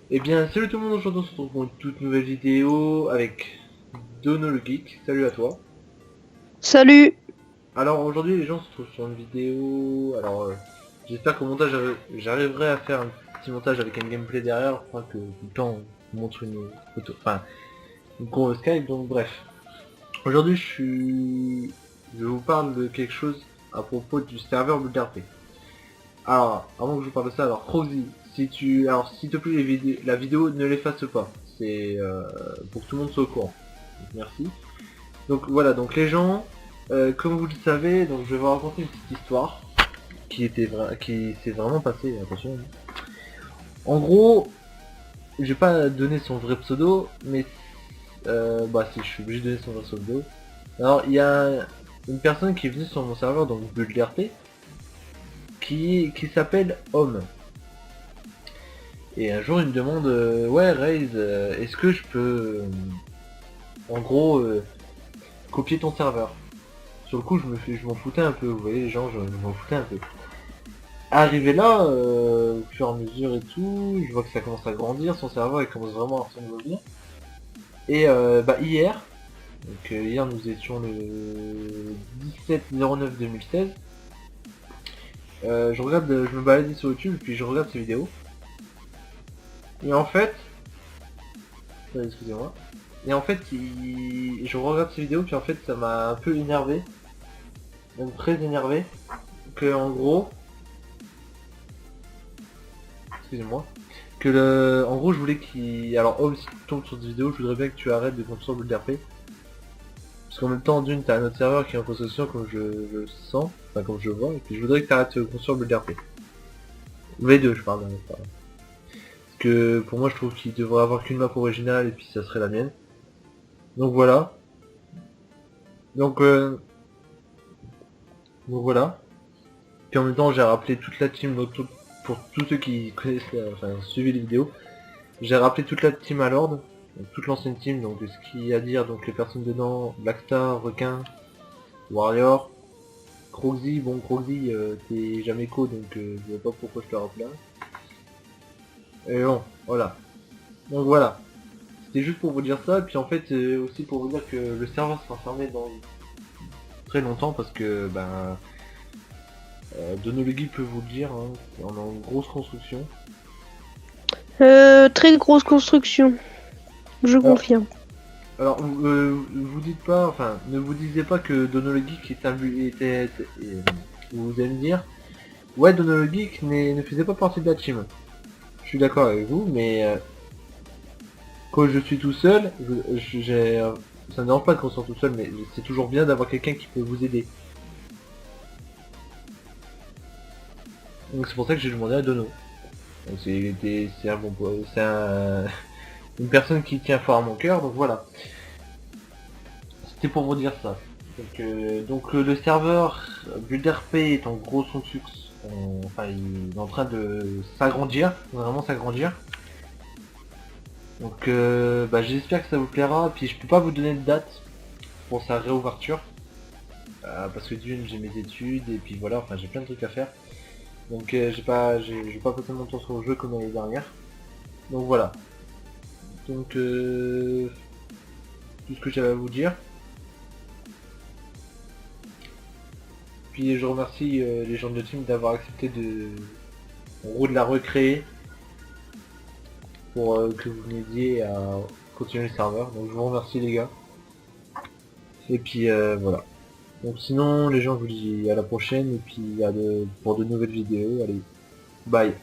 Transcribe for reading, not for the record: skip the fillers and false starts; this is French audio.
Eh bien, salut tout le monde, aujourd'hui on se retrouve pour une toute nouvelle vidéo avec Dono le Geek. Salut à toi. Salut! Alors aujourd'hui les gens se trouvent sur une vidéo, alors j'espère qu'au montage j'arriverai à faire un petit montage avec un gameplay derrière, enfin que tout le temps on montre une photo, enfin une con Skype, donc bref. Aujourd'hui je vous parle de quelque chose à propos du serveur BuildRP. Alors, avant que je vous parle de ça, alors Croxy, alors s'il te plaît la vidéo ne l'efface pas, c'est pour que tout le monde soit au courant. Donc, merci. Donc voilà, donc les gens, comme vous le savez, donc je vais vous raconter une petite histoire qui s'est vraiment passée, attention. En gros, je vais pas donner son vrai pseudo, mais bah si je suis obligé de donner son vrai pseudo. Alors il y a une personne qui est venue sur mon serveur, donc BuildRP, qui s'appelle Homme. Et un jour il me demande ouais Raze, est-ce que je peux en gros copier ton serveur. Sur le coup je m'en foutais un peu, vous voyez les gens, je m'en foutais un peu. Arrivé là, au fur et à mesure et tout, je vois que ça commence à grandir, son serveur il commence vraiment à ressembler bien. Et bah hier, donc hier nous étions le 17/09/2016, je me baladais sur YouTube et puis je regarde ses vidéos. Et en fait, excusez-moi, et en fait je regarde ses vidéos puis en fait ça m'a un peu énervé, même très énervé, que en gros, excusez-moi, en gros je voulais qu'il... Alors Homme, si tu tombes sur cette vidéo, je voudrais bien que tu arrêtes de construire BuildRP. Parce qu'en même temps, d'une, t'as un autre serveur qui est en construction comme je sens, enfin comme je vois, et puis je voudrais que t'arrêtes de construire BuildRP. V2 je parle, parce que pour moi je trouve qu'il devrait avoir qu'une map originale et puis ça serait la mienne. Donc voilà. Donc, euh, donc voilà. Puis en même temps j'ai rappelé toute la team, donc pour tous ceux qui connaissent, enfin suivi les vidéos, j'ai rappelé toute la team à l'ordre, donc toute l'ancienne team, donc ce qu'il y a à dire, donc les personnes dedans, Blackstar, Requin, Warrior, Croxy, bon Croxy t'es jamais co donc je vois pas pourquoi je te rappelle là. Et bon, voilà. Donc voilà. C'était juste pour vous dire ça, puis en fait aussi pour vous dire que le serveur sera fermé dans très longtemps parce que ben Donology peut vous le dire, hein, on est en grosse construction. Très grosse construction, je Alors, confirme. alors vous dites pas, enfin ne vous disiez pas que Donology qui est un vous allez me dire, ouais Donology ne faisait pas partie de la team. Je suis d'accord avec vous, mais quand je suis tout seul, ça me dérange pas de construire tout seul, mais c'est toujours bien d'avoir quelqu'un qui peut vous aider. Donc c'est pour ça que j'ai demandé à Dono. Donc c'est un bon, c'est une personne qui tient fort à mon cœur, donc voilà. C'était pour vous dire ça. Donc le serveur BuildRP est en gros son succès. Enfin il est en train de s'agrandir, vraiment s'agrandir. Donc bah, j'espère que ça vous plaira. Puis je peux pas vous donner de date pour sa réouverture. Parce que d'une j'ai mes études et puis voilà, enfin j'ai plein de trucs à faire. Donc j'ai pas passé mon temps sur le jeu comme l'année dernière. Donc voilà. Donc tout ce que j'avais à vous dire. Puis je remercie les gens de team d'avoir accepté en gros de la recréer pour que vous m'aidiez à continuer le serveur. Donc je vous remercie les gars. Et puis voilà. Donc sinon les gens je vous dis à la prochaine et puis pour de nouvelles vidéos. Allez, bye.